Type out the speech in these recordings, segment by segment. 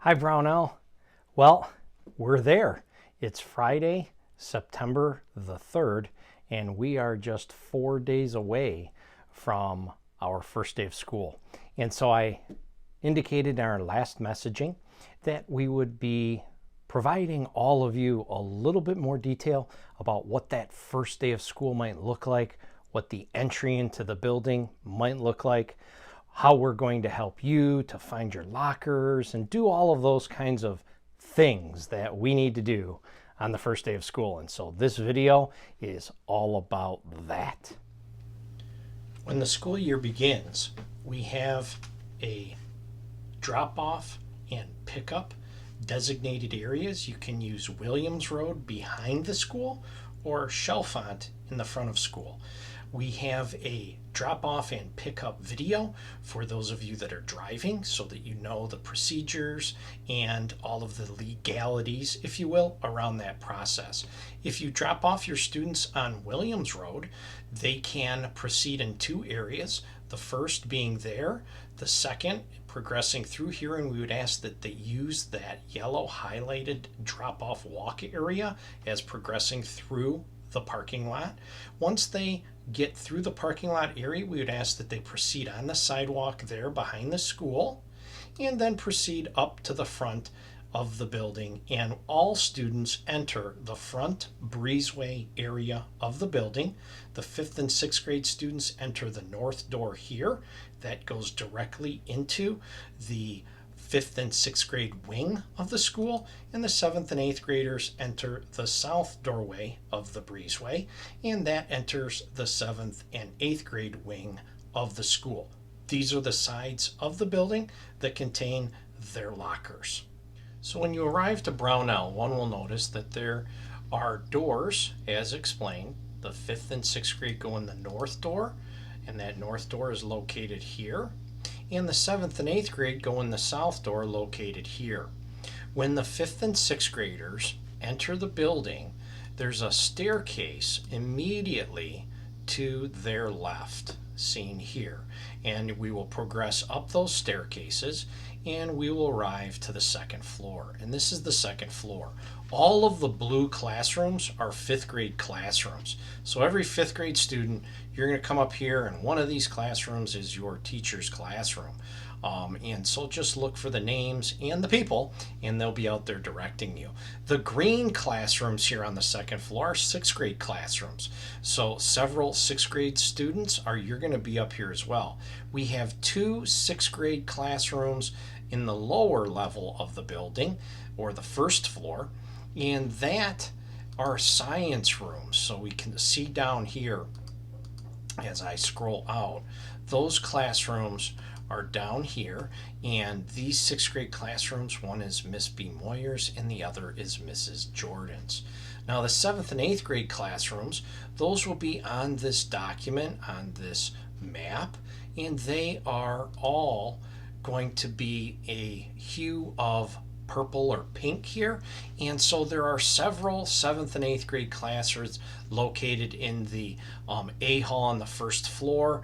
Hi, Brownell. Well, we're there. It's Friday, September the 3rd, and we are just 4 days away from our first day of school. And so I indicated in our last messaging that we would be providing all of you a little bit more detail about what that first day of school might look like, what the entry into the building might look like, how we're going to help you to find your lockers and do all of those kinds of things that we need to do on the first day of school. And so this video is all about that. When the school year begins, we have a drop-off and pickup designated areas. You can use Williams Road behind the school or Chalfont in the front of school. We have a drop-off and pickup video for those of you that are driving so that you know the procedures and all of the legalities, if you will, around that process. If you drop off your students on Williams Road, they can proceed in two areas, the first being there, the second progressing through here, and we would ask that they use that yellow highlighted drop-off walk area as progressing through the parking lot. Once they get through the parking lot area, we would ask that they proceed on the sidewalk there behind the school and then proceed up to the front of the building, and all students enter the front breezeway area of the building. The 5th and 6th grade students enter the north door here that goes directly into the 5th and 6th grade wing of the school, and the 7th and 8th graders enter the south doorway of the breezeway, and that enters the 7th and 8th grade wing of the school. These are the sides of the building that contain their lockers. So when you arrive to Brownell, one will notice that there are doors as explained. The 5th and 6th grade go in the north door, and that north door is located here. And the 7th and 8th grade go in the south door located here. When the 5th and 6th graders enter the building, there's a staircase immediately to their left, seen here. And we will progress up those staircases and we will arrive to the second floor. And this is the second floor. All of the blue classrooms are 5th grade classrooms. So every 5th grade student, you're going to come up here, and one of these classrooms is your teacher's classroom. And so just look for the names and the people, and they'll be out there directing you. The green classrooms here on the second floor are 6th grade classrooms. So several 6th grade students you're going to be up here as well. We have 2 6th grade classrooms in the lower level of the building, or the first floor, and that are science rooms. So we can see down here as I scroll out, those classrooms are down here, and these 6th grade classrooms, one is Miss B. Moyer's and the other is Mrs. Jordan's. Now the 7th and 8th grade classrooms, those will be on this document, on this map, and they are all going to be a hue of purple or pink here, and so there are several 7th and 8th grade classrooms located in the A hall on the first floor.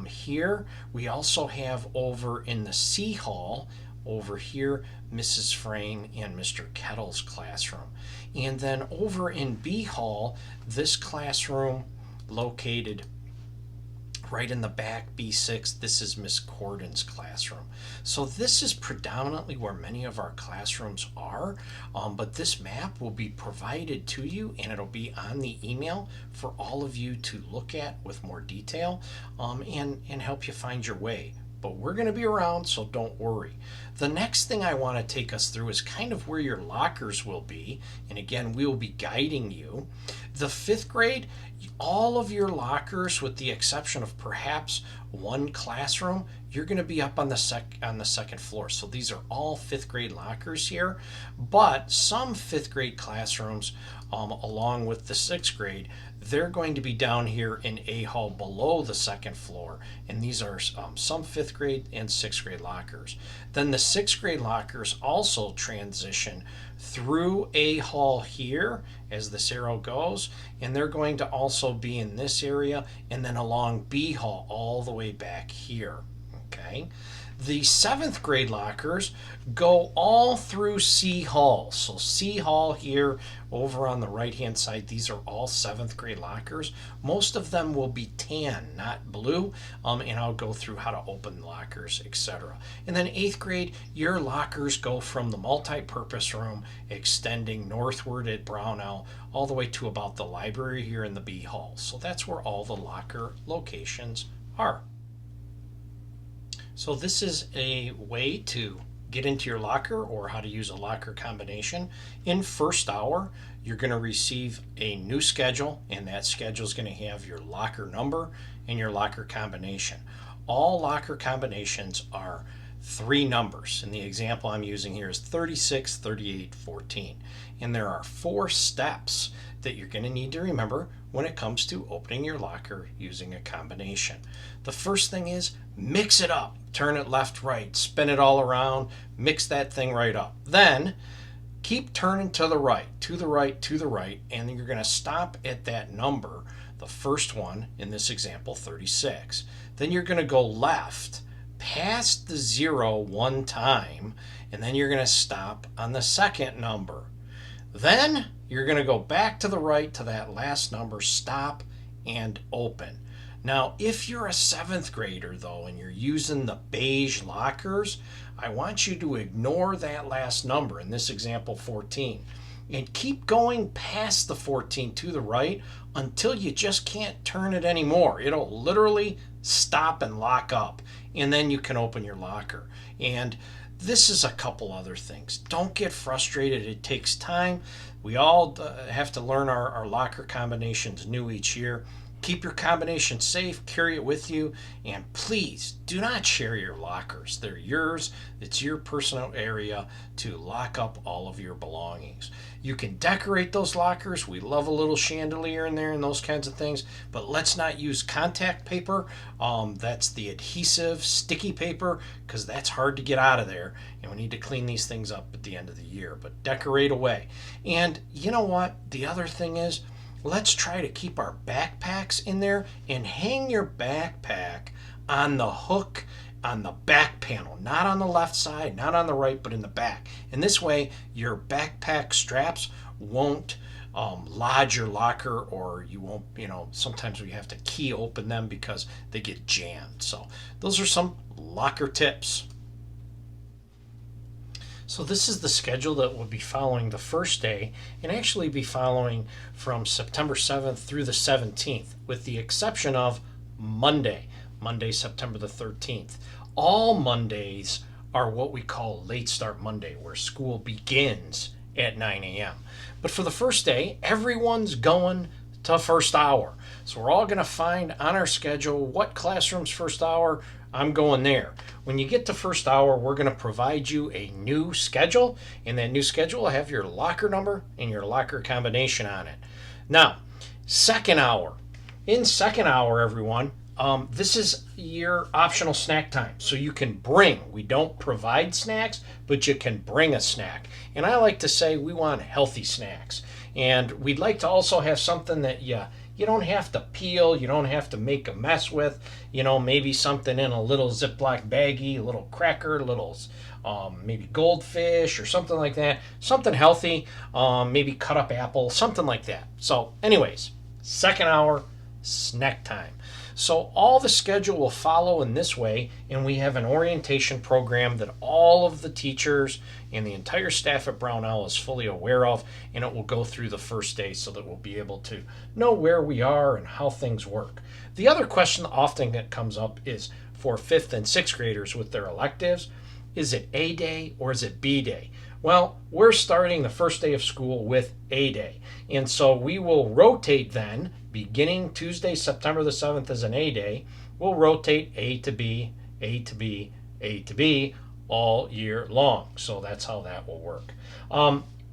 Here we also have over in the C hall over here Mrs. Frame and Mr. Kettle's classroom, and then over in B hall, this classroom located right in the back, B6, this is Miss Corden's classroom. So this is predominantly where many of our classrooms are, but this map will be provided to you, and it'll be on the email for all of you to look at with more detail and help you find your way. But we're going to be around, so don't worry. The next thing I want to take us through is kind of where your lockers will be, and again, we will be guiding you. The 5th grade, all of your lockers, with the exception of perhaps one classroom, you're going to be up on the second floor. So these are all 5th grade lockers here, but some 5th grade classrooms, along with the 6th grade, they're going to be down here in A hall below the second floor, and these are some 5th grade and 6th grade lockers. Then the 6th grade lockers also transition through A hall here as this arrow goes, and they're going to also be in this area, and then along B hall all the way back here. Okay, The 7th grade lockers go all through C Hall. So C Hall here over on the right hand side, these are all 7th grade lockers. Most of them will be tan, not blue, and I'll go through how to open lockers, etc. And then 8th grade, your lockers go from the multi-purpose room extending northward at Brownell all the way to about the library here in the B Hall. So that's where all the locker locations are. So this is a way to get into your locker or how to use a locker combination. In first hour, you're going to receive a new schedule, and that schedule is going to have your locker number and your locker combination. All locker combinations are 3 numbers, and the example I'm using here is 36, 38, 14. And there are 4 steps that you're going to need to remember when it comes to opening your locker using a combination. The first thing is mix it up. Turn it left, right, spin it all around, mix that thing right up. Then keep turning to the right, to the right, to the right, and you're going to stop at that number, the first one in this example, 36. Then you're going to go left past the 0 one time, and then you're going to stop on the second number. Then you're going to go back to the right to that last number, stop, and open. Now, if you're a 7th grader, though, and you're using the beige lockers, I want you to ignore that last number, in this example, 14, and keep going past the 14 to the right until you just can't turn it anymore. It'll literally stop and lock up, and then you can open your locker. And this is a couple other things. Don't get frustrated. It takes time. We all have to learn our locker combinations new each year. Keep your combination safe, carry it with you, and please do not share your lockers. They're yours. It's your personal area to lock up all of your belongings. You can decorate those lockers. We love a little chandelier in there and those kinds of things, but let's not use contact paper. That's the adhesive, sticky paper, because that's hard to get out of there, and we need to clean these things up at the end of the year, but decorate away. And you know what? The other thing is, let's try to keep our backpacks in there and hang your backpack on the hook on the back panel, not on the left side, not on the right, but in the back. And this way, your backpack straps won't lodge your locker, or you won't, sometimes we have to key open them because they get jammed. So those are some locker tips. So this is the schedule that we'll be following the first day, and actually be following from September 7th through the 17th, with the exception of Monday, September the 13th. All Mondays are what we call late start Monday, where school begins at 9 a.m. But for the first day, everyone's going to first hour. So we're all going to find on our schedule what classroom's first hour. I'm going there. When you get to first hour, we're going to provide you a new schedule, and that new schedule will have your locker number and your locker combination on it. Now, second hour. In second hour, everyone, this is your optional snack time. So you can bring, we don't provide snacks, but you can bring a snack. And I like to say we want healthy snacks. And we'd like to also have something that you don't have to peel, you don't have to make a mess with, maybe something in a little Ziploc baggie, a little cracker, little maybe goldfish or something like that. Something healthy, maybe cut up apple, something like that. So anyways, second hour, snack time. So all the schedule will follow in this way, and we have an orientation program that all of the teachers and the entire staff at Brownell is fully aware of, and it will go through the first day so that we'll be able to know where we are and how things work. The other question often that comes up is for 5th and 6th graders with their electives, is it A day or is it B day? Well, we're starting the first day of school with A day, and so we will rotate then. Beginning Tuesday, September the 7th is an A day. We'll rotate A to B, A to B, A to B all year long. So that's how that will work.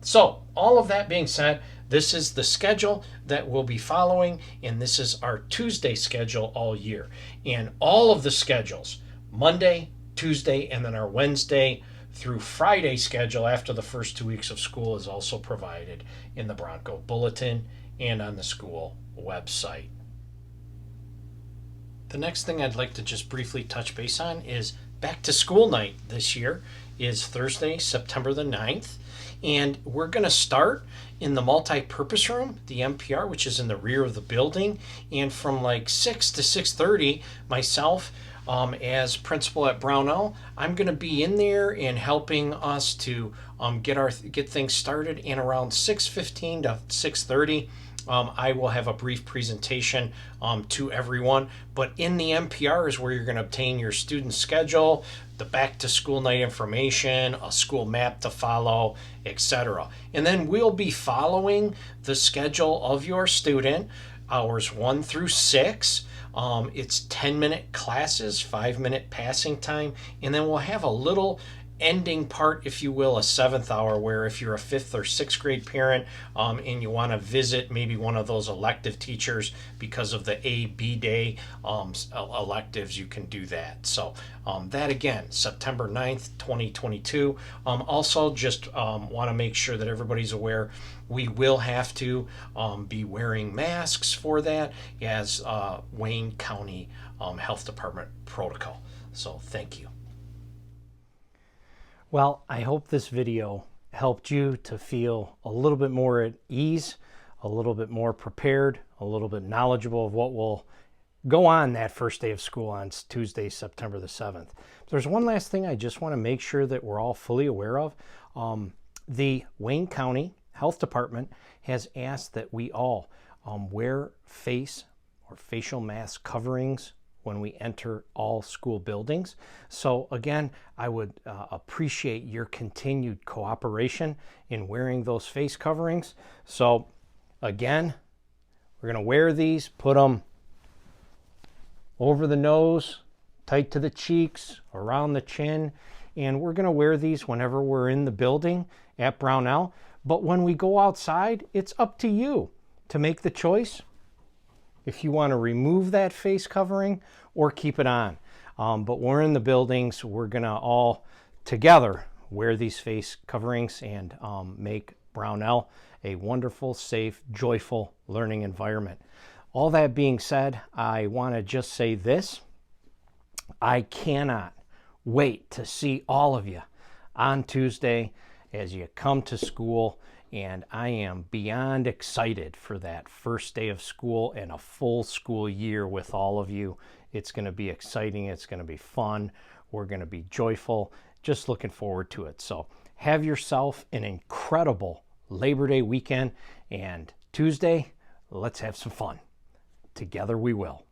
So all of that being said, this is the schedule that we'll be following, and this is our Tuesday schedule all year. And all of the schedules, Monday, Tuesday, and then our Wednesday through Friday schedule after the first 2 weeks of school is also provided in the Bronco Bulletin and on the school website. The next thing I'd like to just briefly touch base on is back to school night this year is Thursday, September the 9th. And we're going to start in the multi-purpose room, the MPR, which is in the rear of the building. And from like 6 to 6:30, myself, as principal at Brownell, I'm going to be in there and helping us to get things started. And around 6:15 to 6:30, I will have a brief presentation to everyone. But in the MPR is where you're going to obtain your student schedule, the back to school night information, a school map to follow, etc. And then we'll be following the schedule of your student, hours 1 through 6. It's 10-minute classes, 5-minute passing time, and then we'll have a little ending part, if you will, a 7th hour, where if you're a 5th or 6th grade parent and you want to visit maybe one of those elective teachers because of the A-B day electives, you can do that. So that again, September 9th, 2022. Also just want to make sure that everybody's aware we will have to be wearing masks for that as Wayne County Health Department protocol. So thank you. Well, I hope this video helped you to feel a little bit more at ease, a little bit more prepared, a little bit knowledgeable of what will go on that first day of school on Tuesday, September the 7th. There's one last thing I just want to make sure that we're all fully aware of. The Wayne County Health Department has asked that we all wear face or facial mask coverings when we enter all school buildings. So again, I would appreciate your continued cooperation in wearing those face coverings. So again, we're gonna wear these, put them over the nose, tight to the cheeks, around the chin, and we're gonna wear these whenever we're in the building at Brownell. But when we go outside, it's up to you to make the choice if you want to remove that face covering or keep it on. But we're in the buildings, we're gonna all together wear these face coverings and make Brownell a wonderful, safe, joyful learning environment. All that being said, I want to just say this. I cannot wait to see all of you on Tuesday as you come to school, and I am beyond excited for that first day of school and a full school year with all of you. It's going to be exciting. It's going to be fun. We're going to be joyful. Just looking forward to it. So have yourself an incredible Labor Day weekend, and Tuesday, let's have some fun. Together we will.